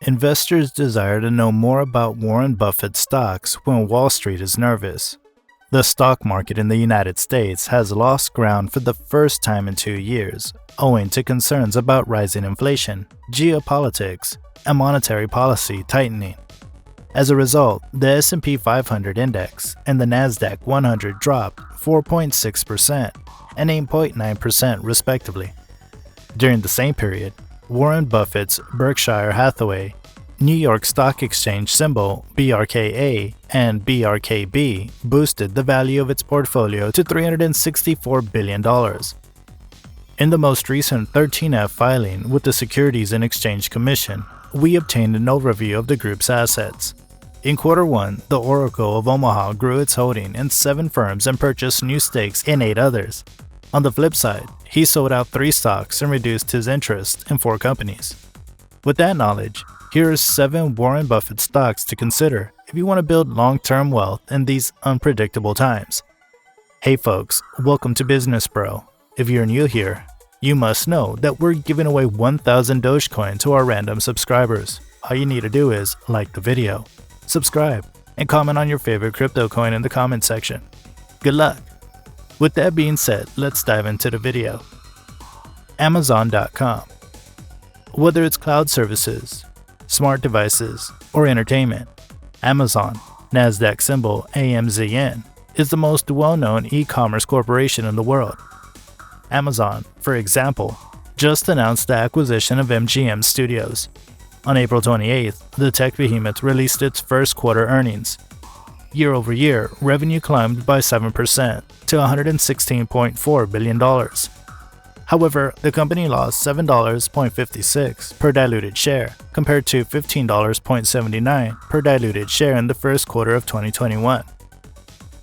Investors desire to know more about Warren Buffett's stocks when Wall Street is nervous. The stock market in the United States has lost ground for the first time in 2 years, owing to concerns about rising inflation, geopolitics, and monetary policy tightening. As a result, the S&P 500 index and the Nasdaq 100 dropped 4.6% and 8.9% respectively. During the same period, Warren Buffett's Berkshire Hathaway, New York Stock Exchange symbol BRKA and BRKB boosted the value of its portfolio to $364 billion. In the most recent 13F filing with the Securities and Exchange Commission, we obtained an overview of the group's assets. In Q1, the Oracle of Omaha grew its holding in 7 firms and purchased new stakes in 8 others. On the flip side, he sold out 3 stocks and reduced his interest in 4 companies. With that knowledge, here are 7 Warren Buffett stocks to consider if you want to build long-term wealth in these unpredictable times. Hey folks, welcome to Business Bro. If you're new here, you must know that we're giving away 1,000 Dogecoin to our random subscribers. All you need to do is like the video, subscribe, and comment on your favorite crypto coin in the comment section. Good luck! With that being said, let's dive into the video. Amazon.com. Whether it's cloud services, smart devices, or entertainment, Amazon, Nasdaq symbol AMZN, is the most well-known e-commerce corporation in the world. Amazon, for example, just announced the acquisition of MGM Studios. On April 28th, the tech behemoth released its first quarter earnings. Year over year, revenue climbed by 7% to $116.4 billion. However, the company lost $7.56 per diluted share, compared to $15.79 per diluted share in the first quarter of 2021.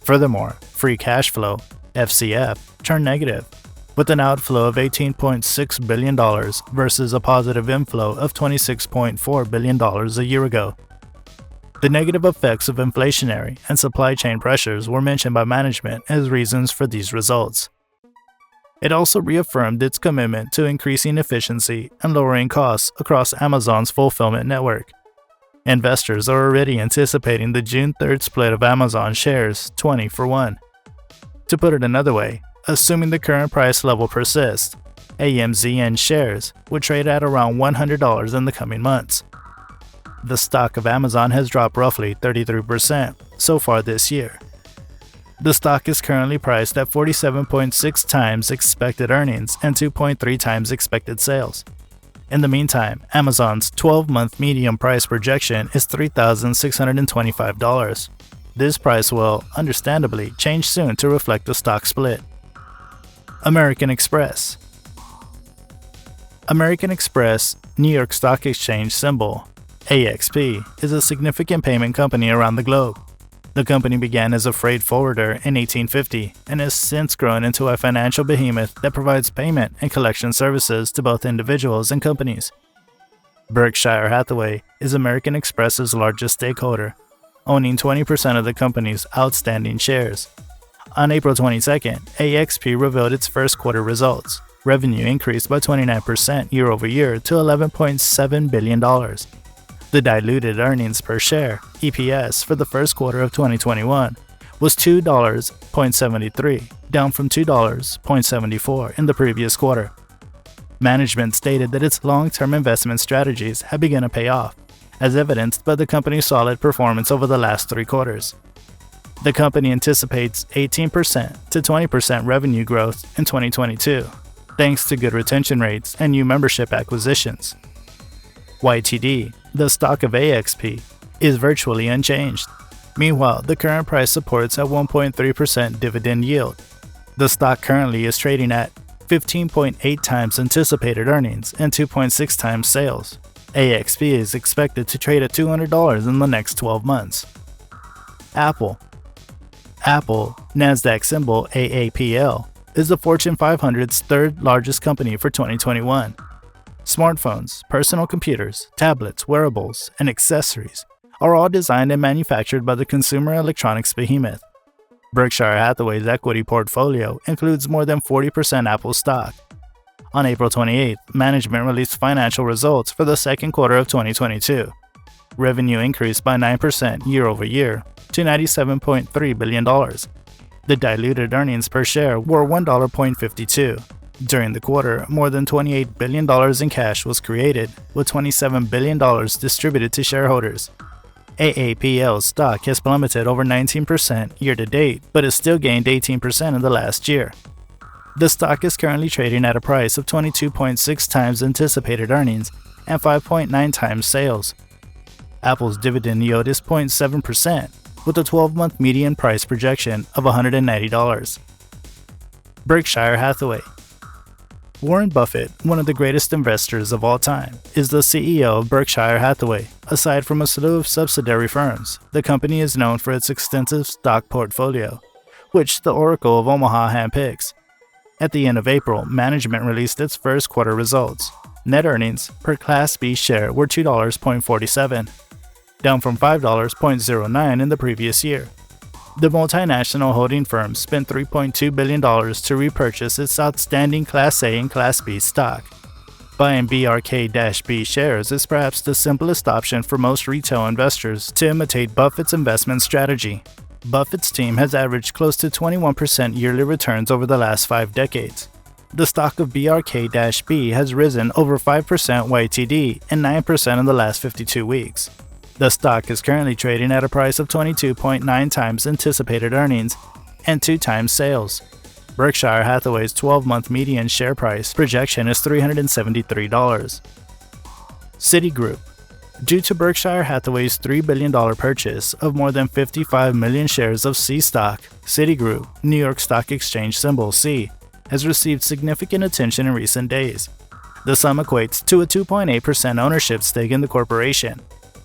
Furthermore, free cash flow, FCF, turned negative, with an outflow of $18.6 billion versus a positive inflow of $26.4 billion a year ago. The negative effects of inflationary and supply chain pressures were mentioned by management as reasons for these results. It also reaffirmed its commitment to increasing efficiency and lowering costs across Amazon's fulfillment network. Investors are already anticipating the June 3rd split of Amazon shares 20-for-1. To put it another way, assuming the current price level persists, AMZN shares would trade at around $100 in the coming months. The stock of Amazon has dropped roughly 33% so far this year. The stock is currently priced at 47.6 times expected earnings and 2.3 times expected sales. In the meantime, Amazon's 12-month median price projection is $3,625. This price will, understandably, change soon to reflect the stock split. American Express. American Express, New York Stock Exchange symbol AXP, is a significant payment company around the globe. The company began as a freight forwarder in 1850 and has since grown into a financial behemoth that provides payment and collection services to both individuals and companies. Berkshire Hathaway is American Express's largest stakeholder, owning 20% of the company's outstanding shares. On April 22nd, AXP revealed its first quarter results. Revenue increased by 29% year over year to $11.7 billion. The diluted earnings per share, EPS, for the first quarter of 2021 was $2.73, down from $2.74 in the previous quarter. Management stated that its long-term investment strategies have begun to pay off, as evidenced by the company's solid performance over the last 3 quarters. The company anticipates 18% to 20% revenue growth in 2022, thanks to good retention rates and new membership acquisitions. YTD, the stock of AXP, is virtually unchanged. Meanwhile, the current price supports a 1.3% dividend yield. The stock currently is trading at 15.8 times anticipated earnings and 2.6 times sales. AXP is expected to trade at $200 in the next 12 months. Apple, Nasdaq symbol AAPL, is the Fortune 500's 3rd largest company for 2021. Smartphones, personal computers, tablets, wearables, and accessories are all designed and manufactured by the consumer electronics behemoth. Berkshire Hathaway's equity portfolio includes more than 40% Apple stock. On April 28th, management released financial results for the second quarter of 2022. Revenue increased by 9% year-over-year to $97.3 billion. The diluted earnings per share were $1.52. During the quarter, more than $28 billion in cash was created, with $27 billion distributed to shareholders. AAPL's stock has plummeted over 19% year-to-date, but has still gained 18% in the last year. The stock is currently trading at a price of 22.6 times anticipated earnings and 5.9 times sales. Apple's dividend yield is 0.7%, with a 12-month median price projection of $190. Berkshire Hathaway. Warren Buffett, one of the greatest investors of all time, is the CEO of Berkshire Hathaway. Aside from a slew of subsidiary firms, the company is known for its extensive stock portfolio, which the Oracle of Omaha handpicks. At the end of April, management released its first quarter results. Net earnings per Class B share were $2.47, down from $5.09 in the previous year. The multinational holding firm spent $3.2 billion to repurchase its outstanding Class A and Class B stock. Buying BRK-B shares is perhaps the simplest option for most retail investors to imitate Buffett's investment strategy. Buffett's team has averaged close to 21% yearly returns over the last 5 decades. The stock of BRK-B has risen over 5% YTD and 9% in the last 52 weeks. The stock is currently trading at a price of 22.9 times anticipated earnings and 2 times sales. Berkshire Hathaway's 12-month median share price projection is $373. Citigroup. Due to Berkshire Hathaway's $3 billion purchase of more than 55 million shares of C stock, Citigroup, New York Stock Exchange symbol C, has received significant attention in recent days. The sum equates to a 2.8% ownership stake in the corporation.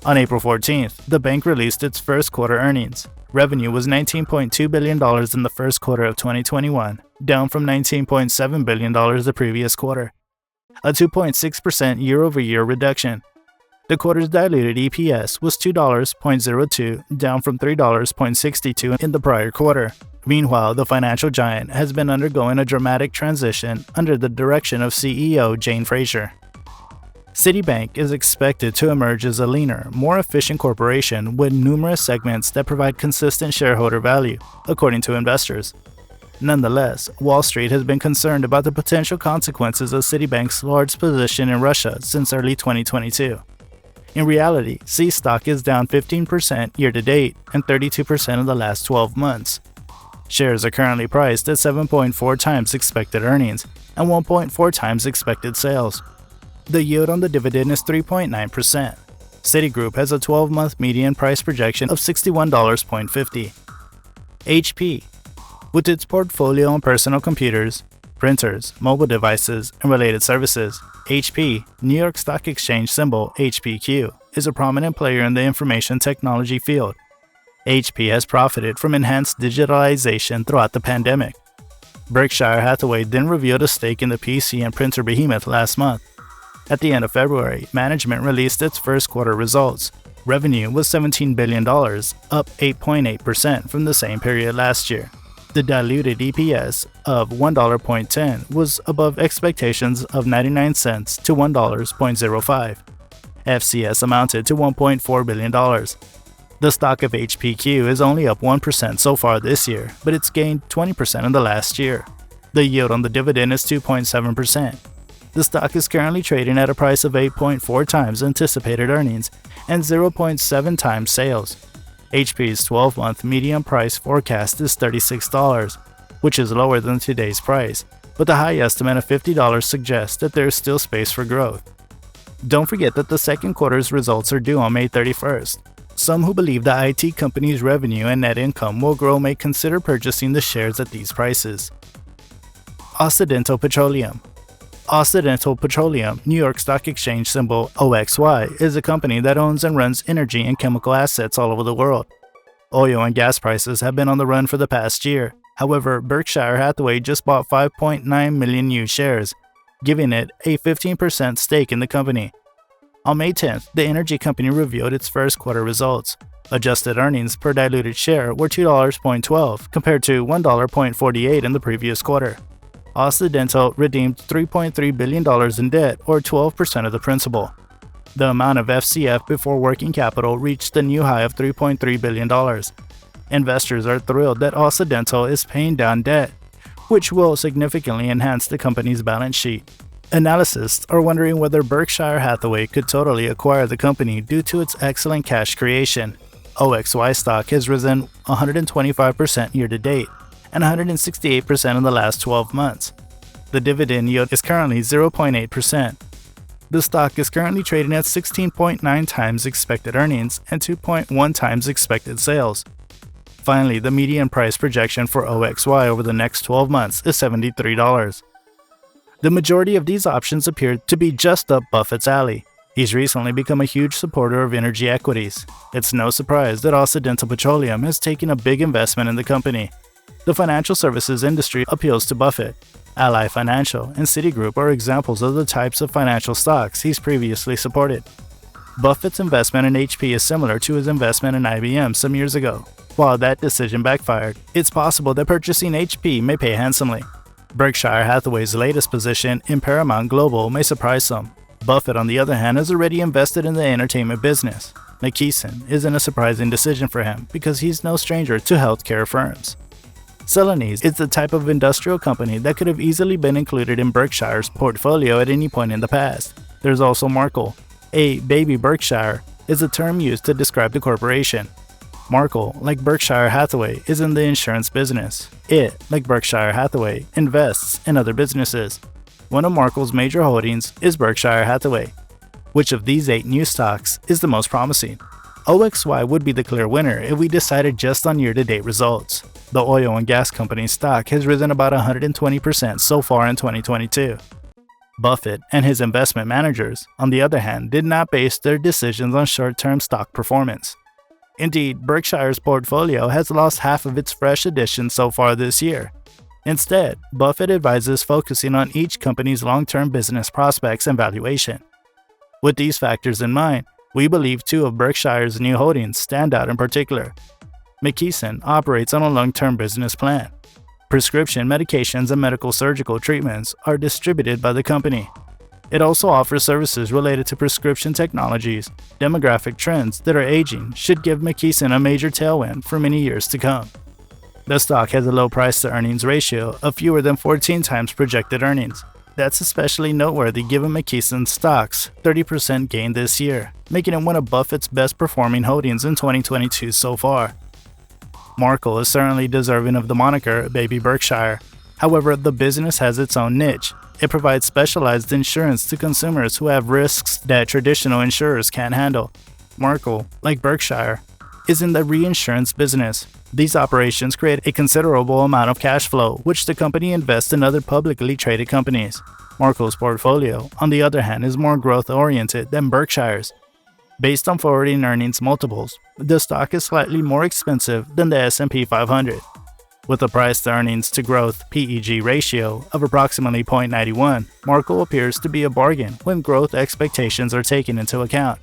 On April 14th, the bank released its first quarter earnings. Revenue was $19.2 billion in the first quarter of 2021, down from $19.7 billion the previous quarter, a 2.6% year-over-year reduction. The quarter's diluted EPS was $2.02, down from $3.62 in the prior quarter. Meanwhile, the financial giant has been undergoing a dramatic transition under the direction of CEO Jane Fraser. Citibank is expected to emerge as a leaner, more efficient corporation with numerous segments that provide consistent shareholder value, according to investors. Nonetheless, Wall Street has been concerned about the potential consequences of Citibank's large position in Russia since early 2022. In reality, C stock is down 15% year-to-date and 32% in the last 12 months. Shares are currently priced at 7.4 times expected earnings and 1.4 times expected sales. The yield on the dividend is 3.9%. Citigroup has a 12-month median price projection of $61.50. HP. With its portfolio on personal computers, printers, mobile devices, and related services, HP, New York Stock Exchange symbol HPQ, is a prominent player in the information technology field. HP has profited from enhanced digitalization throughout the pandemic. Berkshire Hathaway then revealed a stake in the PC and printer behemoth last month. At the end of February, management released its first quarter results. Revenue was $17 billion, up 8.8% from the same period last year. The diluted EPS of $1.10 was above expectations of 99 cents to $1.05. FCS amounted to $1.4 billion. The stock of HPQ is only up 1% so far this year, but it's gained 20% in the last year. The yield on the dividend is 2.7%. The stock is currently trading at a price of 8.4 times anticipated earnings and 0.7 times sales. HP's 12-month median price forecast is $36, which is lower than today's price, but the high estimate of $50 suggests that there is still space for growth. Don't forget that the second quarter's results are due on May 31st. Some who believe the IT company's revenue and net income will grow may consider purchasing the shares at these prices. Occidental Petroleum. Occidental Petroleum, New York Stock Exchange symbol OXY, is a company that owns and runs energy and chemical assets all over the world. Oil and gas prices have been on the run for the past year. However, Berkshire Hathaway just bought 5.9 million new shares, giving it a 15% stake in the company. On May 10th, the energy company revealed its first quarter results. Adjusted earnings per diluted share were $2.12 compared to $1.48 in the previous quarter. Occidental redeemed $3.3 billion in debt, or 12% of the principal. The amount of FCF before working capital reached a new high of $3.3 billion. Investors are thrilled that Occidental is paying down debt, which will significantly enhance the company's balance sheet. Analysts are wondering whether Berkshire Hathaway could totally acquire the company due to its excellent cash creation. OXY stock has risen 125% year-to-date and 168% in the last 12 months. The dividend yield is currently 0.8%. The stock is currently trading at 16.9 times expected earnings and 2.1 times expected sales. Finally, the median price projection for OXY over the next 12 months is $73. The majority of these options appear to be just up Buffett's alley. He's recently become a huge supporter of energy equities. It's no surprise that Occidental Petroleum has taken a big investment in the company. The financial services industry appeals to Buffett. Ally Financial and Citigroup are examples of the types of financial stocks he's previously supported. Buffett's investment in HP is similar to his investment in IBM some years ago. While that decision backfired, it's possible that purchasing HP may pay handsomely. Berkshire Hathaway's latest position in Paramount Global may surprise some. Buffett, on the other hand, has already invested in the entertainment business. McKesson isn't a surprising decision for him because he's no stranger to healthcare firms. Celanese is the type of industrial company that could have easily been included in Berkshire's portfolio at any point in the past. There's also Markel. A baby Berkshire is a term used to describe the corporation. Markel, like Berkshire Hathaway, is in the insurance business. It, like Berkshire Hathaway, invests in other businesses. One of Markel's major holdings is Berkshire Hathaway. Which of these 8 new stocks is the most promising? OXY would be the clear winner if we decided just on year-to-date results. The oil and gas company's stock has risen about 120% so far in 2022. Buffett and his investment managers, on the other hand, did not base their decisions on short-term stock performance. Indeed, Berkshire's portfolio has lost half of its fresh additions so far this year. Instead, Buffett advises focusing on each company's long-term business prospects and valuation. With these factors in mind, we believe 2 of Berkshire's new holdings stand out in particular. McKesson operates on a long-term business plan. Prescription medications and medical surgical treatments are distributed by the company. It also offers services related to prescription technologies. Demographic trends that are aging should give McKesson a major tailwind for many years to come. The stock has a low price-to-earnings ratio of fewer than 14 times projected earnings. That's especially noteworthy given McKesson's stock's 30% gain this year, making it one of Buffett's best-performing holdings in 2022 so far. Markel is certainly deserving of the moniker Baby Berkshire. However, the business has its own niche. It provides specialized insurance to consumers who have risks that traditional insurers can't handle. Markel, like Berkshire, is in the reinsurance business. These operations create a considerable amount of cash flow, which the company invests in other publicly traded companies. Markel's portfolio, on the other hand, is more growth-oriented than Berkshire's. Based on forwarding earnings multiples, the stock is slightly more expensive than the S&P 500. With a price-to-earnings-to-growth (PEG) ratio of approximately 0.91, Markel appears to be a bargain when growth expectations are taken into account.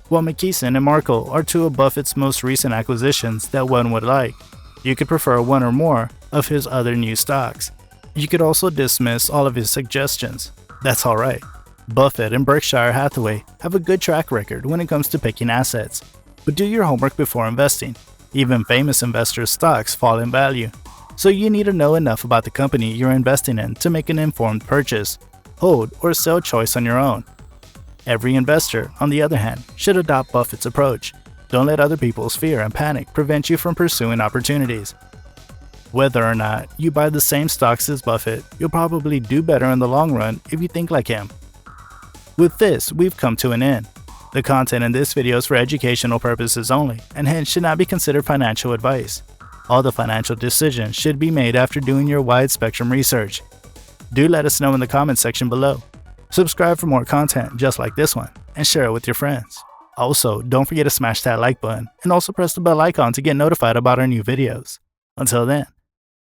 While McKesson and Markel are 2 of Buffett's most recent acquisitions that one would like, you could prefer one or more of his other new stocks. You could also dismiss all of his suggestions. That's alright. Buffett and Berkshire Hathaway have a good track record when it comes to picking assets. But do your homework before investing. Even famous investors' stocks fall in value. So you need to know enough about the company you're investing in to make an informed purchase, hold, or sell choice on your own. Every investor, on the other hand, should adopt Buffett's approach. Don't let other people's fear and panic prevent you from pursuing opportunities. Whether or not you buy the same stocks as Buffett, you'll probably do better in the long run if you think like him. With this, we've come to an end. The content in this video is for educational purposes only, and hence should not be considered financial advice. All the financial decisions should be made after doing your wide-spectrum research. Do let us know in the comment section below. Subscribe for more content just like this one, and share it with your friends. Also, don't forget to smash that like button, and also press the bell icon to get notified about our new videos. Until then,